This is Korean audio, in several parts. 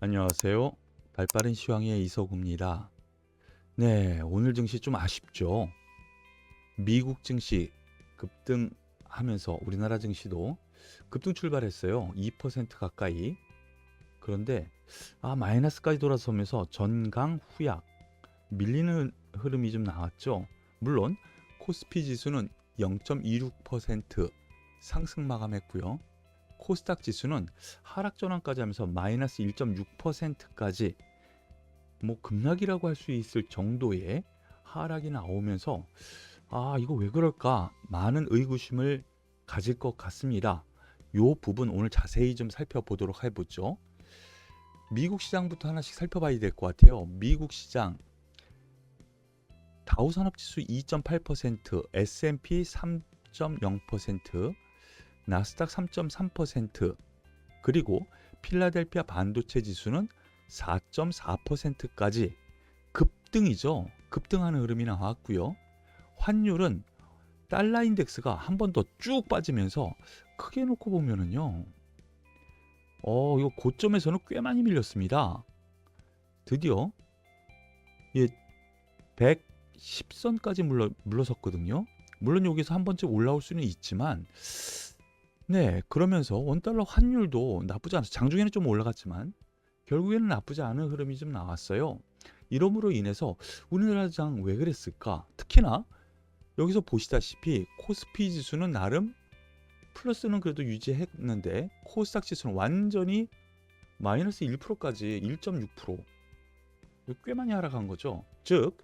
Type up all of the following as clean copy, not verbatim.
안녕하세요. 발빠른 시황의 이서구입니다. 네, 오늘 증시 좀 아쉽죠. 미국 증시 급등하면서 우리나라 증시도 급등 출발했어요. 2% 가까이. 그런데 마이너스까지 돌아서면서 전강 후약 밀리는 흐름이 좀 나왔죠. 물론 코스피 지수는 0.26% 상승 마감했고요. 코스닥 지수는 하락 전환까지 하면서 마이너스 1.6%까지 뭐 급락이라고 할 수 있을 정도의 하락이 나오면서 이거 왜 그럴까 많은 의구심을 가질 것 같습니다. 요 부분 오늘 자세히 좀 살펴보도록 해보죠. 미국 시장부터 하나씩 살펴봐야 될 것 같아요. 미국 시장 다우산업지수 2.8%, S&P 3.0%, 나스닥 3.3%, 그리고 필라델피아 반도체 지수는 4.4%까지 급등이죠. 급등하는 흐름이 나왔고요. 환율은 달러 인덱스가 한 번 더 쭉 빠지면서 크게 놓고 보면은요. 이거 고점에서는 꽤 많이 밀렸습니다. 드디어 110선까지 물러섰거든요. 물론 여기서 한 번쯤 올라올 수는 있지만 네, 그러면서 원달러 환율도 나쁘지 않아서 장중에는 좀 올라갔지만 결국에는 나쁘지 않은 흐름이 좀 나왔어요. 이러므로 인해서 우리나라 시장 왜 그랬을까? 특히나 여기서 보시다시피 코스피 지수는 나름 플러스는 그래도 유지했는데 코스닥 지수는 완전히 마이너스 1%까지 1.6%, 꽤 많이 하락한 거죠. 즉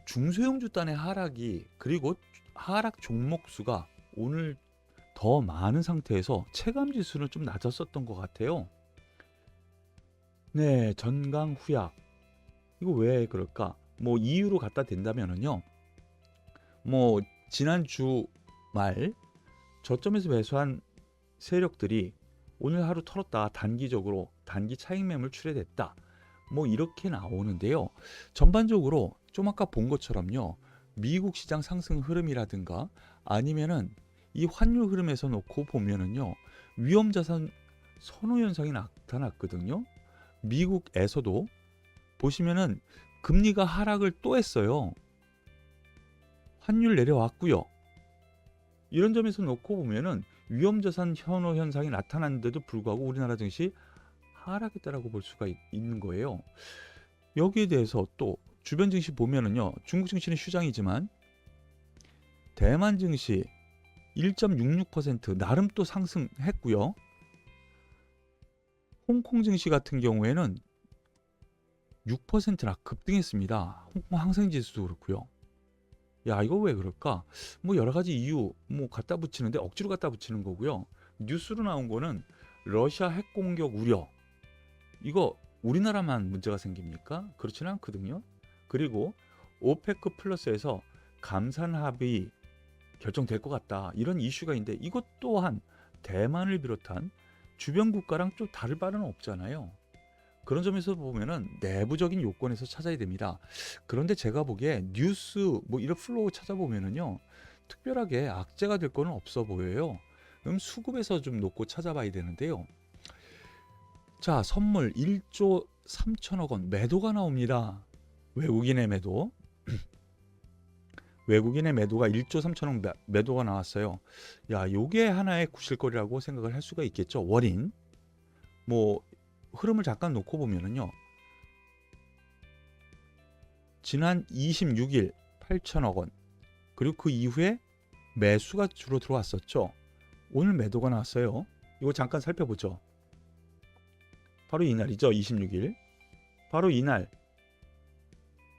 중소형주 단의 하락이 그리고 하락 종목 수가 오늘 더 많은 상태에서 체감 지수는 좀 낮았었던 것 같아요. 네, 전강 후약. 이거 왜 그럴까? 뭐 이유로 갖다 댄다면은요. 뭐 지난주 말 저점에서 매수한 세력들이 오늘 하루 털었다. 단기적으로 단기 차익 매물 출회됐다. 뭐 이렇게 나오는데요. 전반적으로 좀 아까 본 것처럼요. 미국 시장 상승 흐름이라든가 아니면은 이 환율 흐름에서 놓고 보면은요. 위험 자산 선호 현상이 나타났거든요. 미국에서도 보시면은 금리가 하락을 또 했어요. 환율 내려왔고요. 이런 점에서 놓고 보면은 위험자산 현호 현상이 나타났는데도 불구하고 우리나라 증시 하락했다라고 볼 수가 있는 거예요. 여기에 대해서 또 주변 증시 보면은요. 중국 증시는 휴장이지만 대만 증시 1.66% 나름 또 상승했고요. 홍콩 증시 같은 경우에는 6%나 급등했습니다. 홍콩 항생지수도 그렇고요. 야, 이거 왜 그럴까? 뭐 여러 가지 이유 뭐 갖다 붙이는데 억지로 갖다 붙이는 거고요. 뉴스로 나온 거는 러시아 핵 공격 우려. 이거 우리나라만 문제가 생깁니까? 그렇지는 않거든요. 그리고 오페크 플러스에서 감산 합의 결정될 것 같다. 이런 이슈가 있는데 이것 또한 대만을 비롯한 주변 국가랑 좀 다를 바는 없잖아요. 그런 점에서 보면은 내부적인 요건에서 찾아야 됩니다. 그런데 제가 보기에 뉴스 뭐 이런 플로우 찾아보면은요. 특별하게 악재가 될 거는 없어 보여요. 그럼 수급에서 좀 놓고 찾아봐야 되는데요. 자, 선물 1조 3천억 원 매도가 나옵니다. 외국인의 매도. 외국인의 매도가 1조 3천억 매도가 나왔어요. 야, 요게 하나의 구실거리라고 생각을 할 수가 있겠죠. 원인. 뭐 흐름을 잠깐 놓고 보면은요. 지난 26일 8천억 원. 그리고 그 이후에 매수가 주로 들어왔었죠. 오늘 매도가 나왔어요. 이거 잠깐 살펴보죠. 바로 이날이죠. 26일. 바로 이날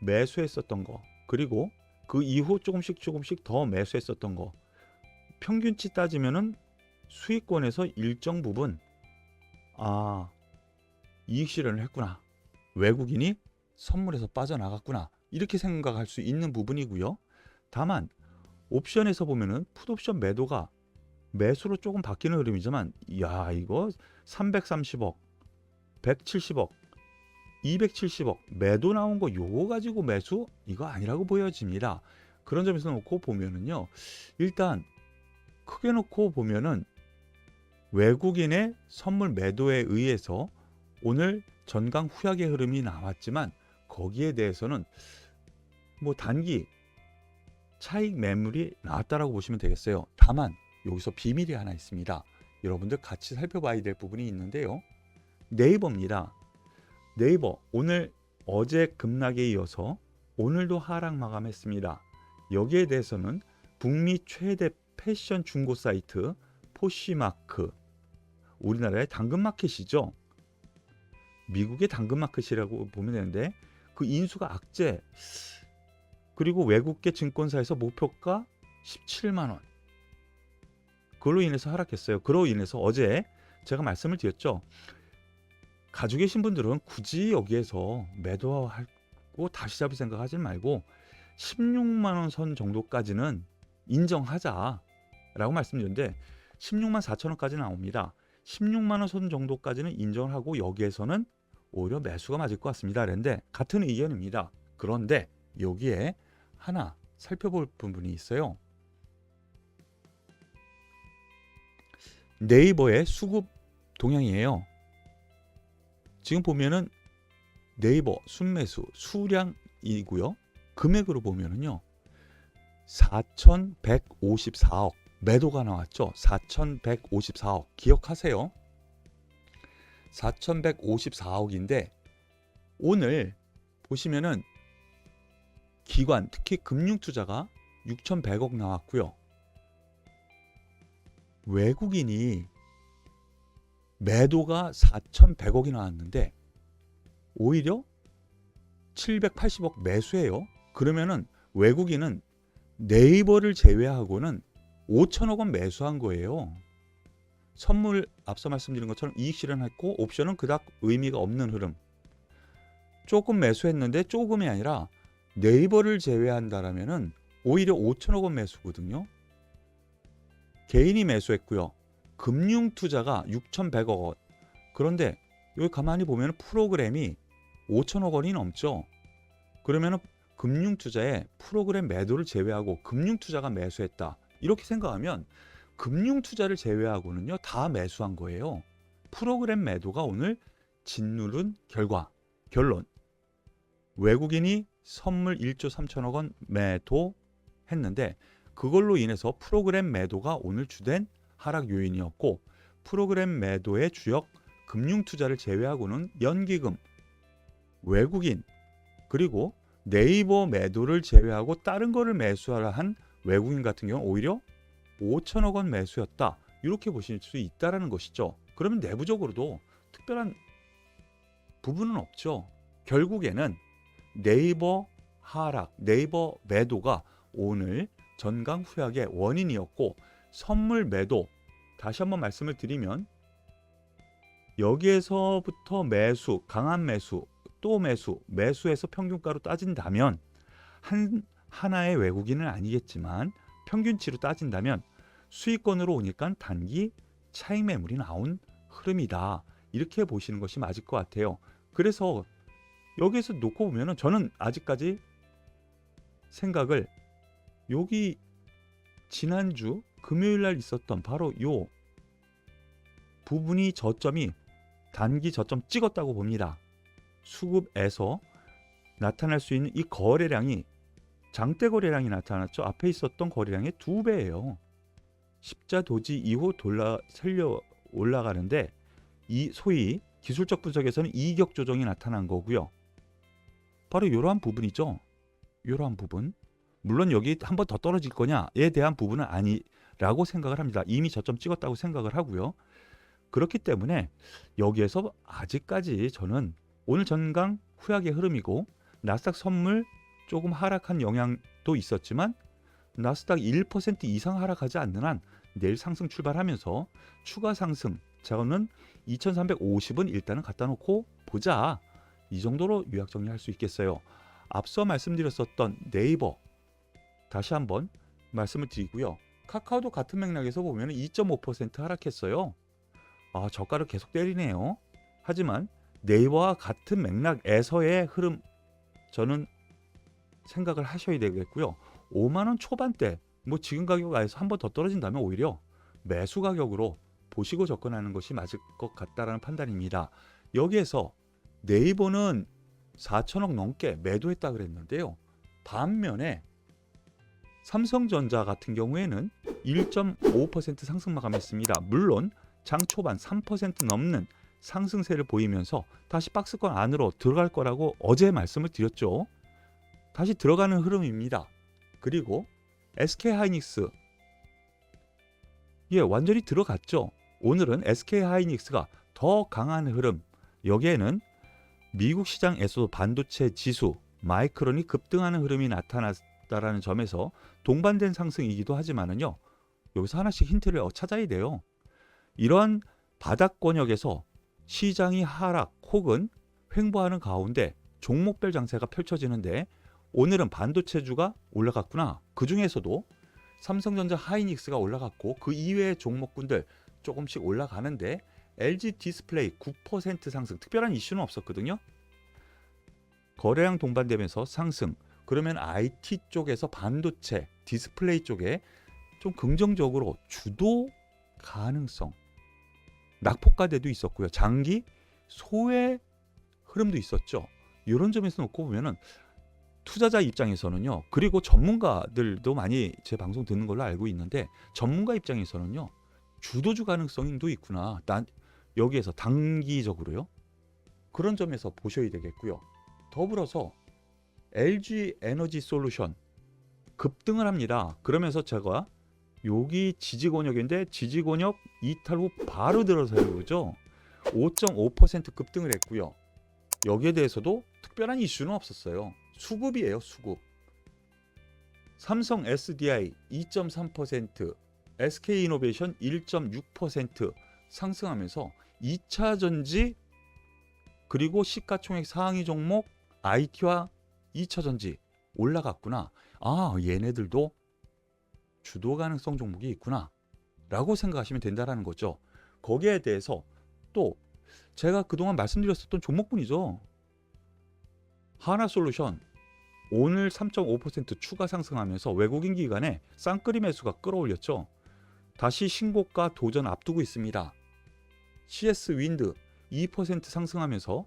매수했었던 거. 그리고 그 이후 조금씩 더 매수했었던 거. 평균치 따지면은 수익권에서 일정 부분 이익 실현을 했구나. 외국인이 선물에서 빠져나갔구나. 이렇게 생각할 수 있는 부분이고요. 다만 옵션에서 보면은 풋옵션 매도가 매수로 조금 바뀌는 흐름이지만 야, 이거 330억, 170억, 270억 매도 나온 거 요거 가지고 매수? 이거 아니라고 보여집니다. 그런 점에서 놓고 보면은요. 일단 크게 놓고 보면은 외국인의 선물 매도에 의해서 오늘 전강 후약의 흐름이 나왔지만 거기에 대해서는 뭐 단기 차익 매물이 나왔다라고 보시면 되겠어요. 다만 여기서 비밀이 하나 있습니다. 여러분들 같이 살펴봐야 될 부분이 있는데요. 네이버입니다. 네이버 오늘 어제 급락에 이어서 오늘도 하락 마감했습니다. 여기에 대해서는 북미 최대 패션 중고 사이트 포시마크, 우리나라의 당근마켓이죠. 미국의 당근마켓이라고 보면 되는데 그 인수가 악재, 그리고 외국계 증권사에서 목표가 17만 원. 그걸로 인해서 하락했어요. 그로 인해서 어제 제가 말씀을 드렸죠. 가지고 계신 분들은 굳이 여기에서 매도하고 다시 잡을 생각하지 말고 16만 원 선 정도까지는 인정하자라고 말씀드렸는데 16만 4천 원까지 나옵니다. 16만 원 선 정도까지는 인정을 하고 여기에서는 오히려 매수가 맞을 것 같습니다. 그런데 같은 의견입니다. 그런데 여기에 하나 살펴볼 부분이 있어요. 네이버의 수급 동향이에요. 지금 보면은 네이버 순매수 수량이고요. 금액으로 보면은요. 4,154억 매도가 나왔죠. 4,154억 기억하세요. 4,154억인데 오늘 보시면은 기관 특히 금융투자가 6,100억 나왔고요. 외국인이 매도가 4,100억이 나왔는데 오히려 780억 매수예요. 그러면은 외국인은 네이버를 제외하고는 5천억 원 매수한 거예요. 선물 앞서 말씀드린 것처럼 이익 실현했고 옵션은 그닥 의미가 없는 흐름. 조금 매수했는데 조금이 아니라 네이버를 제외한다라면은 오히려 5천억 원 매수거든요. 개인이 매수했고요. 금융투자가 6,100억 원. 그런데 여기 가만히 보면 프로그램이 5천억 원이 넘죠. 그러면은 금융투자에 프로그램 매도를 제외하고 금융투자가 매수했다. 이렇게 생각하면 금융투자를 제외하고는요 다 매수한 거예요. 프로그램 매도가 오늘 짓누른 결론. 외국인이 선물 1조 3천억 원 매도했는데 그걸로 인해서 프로그램 매도가 오늘 주된 하락 요인이었고 프로그램 매도의 주역 금융투자를 제외하고는 연기금, 외국인 그리고 네이버 매도를 제외하고 다른 거를 매수하라 한 외국인 같은 경우 오히려 5천억 원 매수였다. 이렇게 보실 수 있다는 것이죠. 그러면 내부적으로도 특별한 부분은 없죠. 결국에는 네이버 하락, 네이버 매도가 오늘 전강 후약의 원인이었고 선물 매도, 다시 한번 말씀을 드리면 여기에서부터 매수, 강한 매수, 또 매수에서 평균가로 따진다면 하나의 외국인은 아니겠지만 평균치로 따진다면 수익권으로 오니까 단기 차익 매물이 나온 흐름이다. 이렇게 보시는 것이 맞을 것 같아요. 그래서 여기에서 놓고 보면은 저는 아직까지 생각을 여기 지난주 금요일 날 있었던 바로 요 부분이 저점이 단기 저점 찍었다고 봅니다. 수급에서 나타날 수 있는 이 거래량이 장대 거래량이 나타났죠. 앞에 있었던 거래량의 2배예요. 십자 도지 이후 살려 올라가는데 이 소위 기술적 분석에서는 이격 조정이 나타난 거고요. 바로 이러한 부분이죠. 이러한 부분. 물론 여기 한 번 더 떨어질 거냐에 대한 부분은 아니라고 생각을 합니다. 이미 저점 찍었다고 생각을 하고요. 그렇기 때문에 여기에서 아직까지 저는 오늘 전강 후약의 흐름이고 나스닥 선물 조금 하락한 영향도 있었지만 나스닥 1% 이상 하락하지 않는 한 내일 상승 출발하면서 추가 상승 저는 2350은 일단은 갖다 놓고 보자. 이 정도로 요약 정리할 수 있겠어요. 앞서 말씀드렸었던 네이버 다시 한번 말씀을 드리고요. 카카오도 같은 맥락에서 보면 2.5% 하락했어요. 저가를 계속 때리네요. 하지만 네이버와 같은 맥락에서의 흐름 저는 생각을 하셔야 되겠고요. 5만 원 초반대 지금 가격에서 한 번 더 떨어진다면 오히려 매수 가격으로 보시고 접근하는 것이 맞을 것 같다라는 판단입니다. 여기에서 네이버는 4천억 넘게 매도했다 그랬는데요. 반면에 삼성전자 같은 경우에는 1.5% 상승 마감했습니다. 물론 장 초반 3% 넘는 상승세를 보이면서 다시 박스권 안으로 들어갈 거라고 어제 말씀을 드렸죠. 다시 들어가는 흐름입니다. 그리고 SK하이닉스 완전히 들어갔죠. 오늘은 SK하이닉스가 더 강한 흐름, 여기에는 미국 시장에서도 반도체 지수, 마이크론이 급등하는 흐름이 나타났다라는 점에서 동반된 상승이기도 하지만은요. 여기서 하나씩 힌트를 찾아야 돼요. 이러한 바닥권역에서 시장이 하락 혹은 횡보하는 가운데 종목별 장세가 펼쳐지는데 오늘은 반도체주가 올라갔구나. 그 중에서도 삼성전자 하이닉스가 올라갔고 그 이외의 종목군들 조금씩 올라가는데 LG 디스플레이 9% 상승, 특별한 이슈는 없었거든요. 거래량 동반되면서 상승. 그러면 IT 쪽에서 반도체, 디스플레이 쪽에 좀 긍정적으로 주도 가능성, 낙폭과대도 있었고요. 장기 소외 흐름도 있었죠. 이런 점에서 놓고 보면은 투자자 입장에서는요. 그리고 전문가들도 많이 제 방송 듣는 걸로 알고 있는데 전문가 입장에서는요. 주도주 가능성도 있구나. 난 여기에서 단기적으로요. 그런 점에서 보셔야 되겠고요. 더불어서 LG 에너지 솔루션 급등을 합니다. 그러면서 제가 여기 지지권역인데 지지권역 이탈 후 바로 들어서요. 그죠? 5.5% 급등을 했고요. 여기에 대해서도 특별한 이슈는 없었어요. 수급이에요. 수급. 삼성 SDI 2.3%, SK이노베이션 1.6% 상승하면서 2차 전지 그리고 시가총액 상위 종목 IT와 2차 전지 올라갔구나. 아, 얘네들도 주도 가능성 종목이 있구나 라고 생각하시면 된다는 거죠. 거기에 대해서 또 제가 그동안 말씀드렸었던 종목군이죠. 하나솔루션 오늘 3.5% 추가 상승하면서 외국인 기관의 쌍끌이 매수가 끌어올렸죠. 다시 신고가 도전 앞두고 있습니다. CS 윈드 2% 상승하면서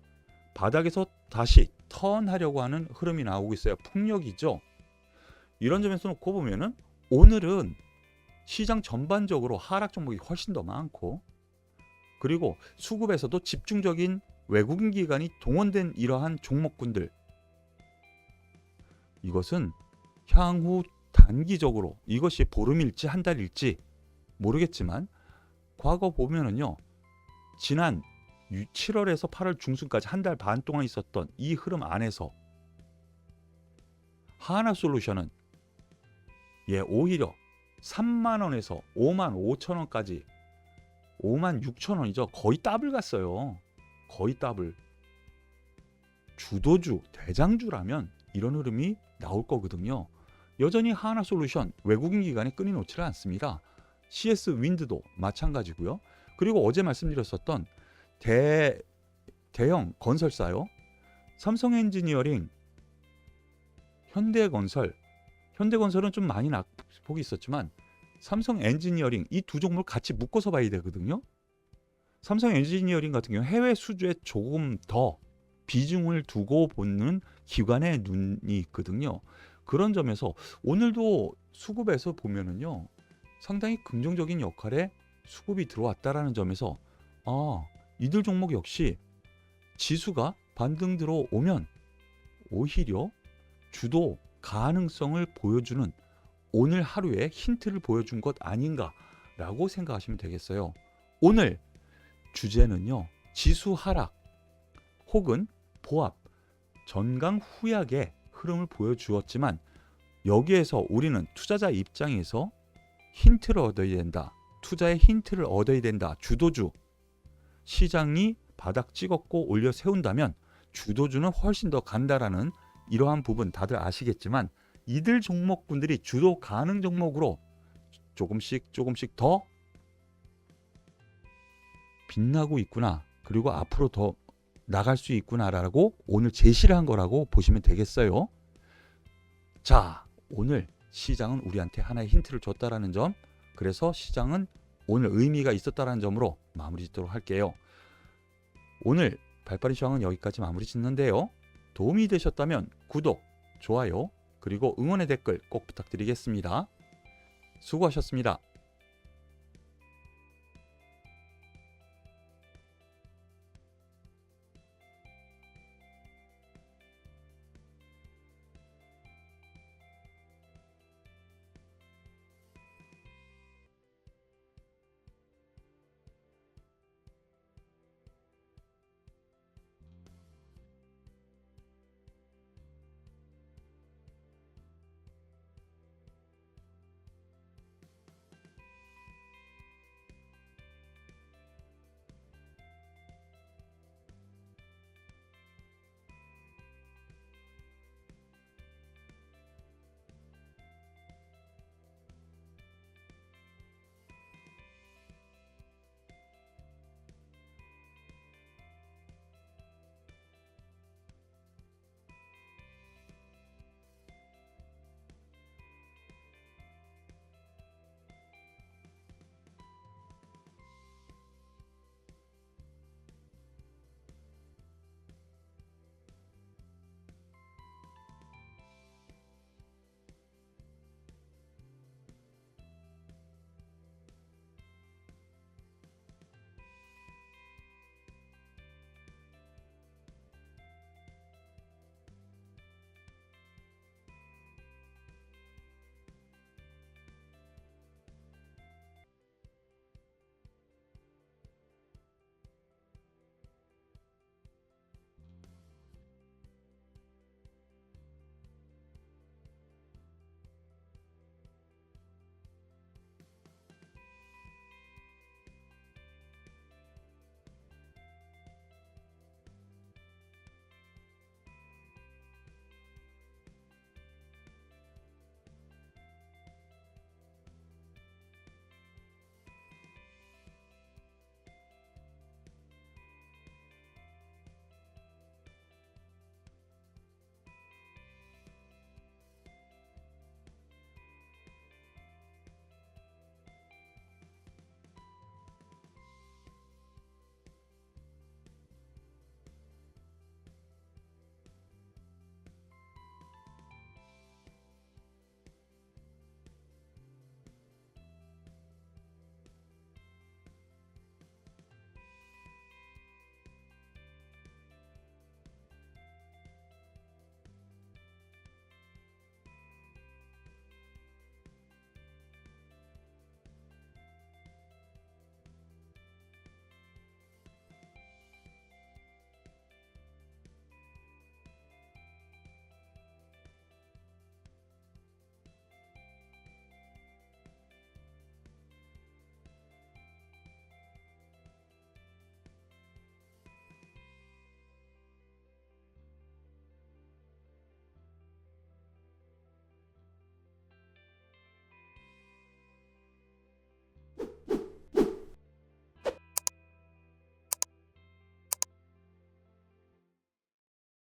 바닥에서 다시 턴하려고 하는 흐름이 나오고 있어요. 풍력이죠. 이런 점에서 놓고 보면은 오늘은 시장 전반적으로 하락 종목이 훨씬 더 많고 그리고 수급에서도 집중적인 외국인 기관이 동원된 이러한 종목군들, 이것은 향후 단기적으로 이것이 보름일지 한 달일지 모르겠지만 과거 보면은요. 지난 7월에서 8월 중순까지 한 달 반 동안 있었던 이 흐름 안에서 하나솔루션은 오히려 3만 원에서 5만 5천 원까지 5만 6천 원이죠. 거의 더블 갔어요. 거의 더블. 주도주, 대장주라면 이런 흐름이 나올 거거든요. 여전히 하나솔루션 외국인 기관이 끊이놓지를 않습니다. CS 윈드도 마찬가지고요. 그리고 어제 말씀드렸었던 대형 건설사요. 삼성엔지니어링, 현대건설은 좀 많이 낙폭이 있었지만 삼성엔지니어링 이 두 종목을 같이 묶어서 봐야 되거든요. 삼성엔지니어링 같은 경우 해외 수주에 조금 더 비중을 두고 보는 기관의 눈이 있거든요. 그런 점에서 오늘도 수급에서 보면은요. 상당히 긍정적인 역할에 수급이 들어왔다라는 점에서 이들 종목 역시 지수가 반등 들어오면 오히려 주도 가능성을 보여주는 오늘 하루의 힌트를 보여준 것 아닌가라고 생각하시면 되겠어요. 오늘 주제는요. 지수 하락 혹은 보합, 전강 후약의 흐름을 보여주었지만 여기에서 우리는 투자자 입장에서 힌트를 얻어야 된다. 투자의 힌트를 얻어야 된다. 주도주. 시장이 바닥 찍었고 올려 세운다면 주도주는 훨씬 더 간다라는 이러한 부분 다들 아시겠지만 이들 종목군들이 주도 가능 종목으로 조금씩 더 빛나고 있구나. 그리고 앞으로 더 나갈 수 있구나라고 오늘 제시를 한 거라고 보시면 되겠어요. 자, 오늘 시장은 우리한테 하나의 힌트를 줬다라는 점, 그래서 시장은 오늘 의미가 있었다라는 점으로 마무리 짓도록 할게요. 오늘 발빠른 시황은 여기까지 마무리 짓는데요. 도움이 되셨다면 구독, 좋아요, 그리고 응원의 댓글 꼭 부탁드리겠습니다. 수고하셨습니다.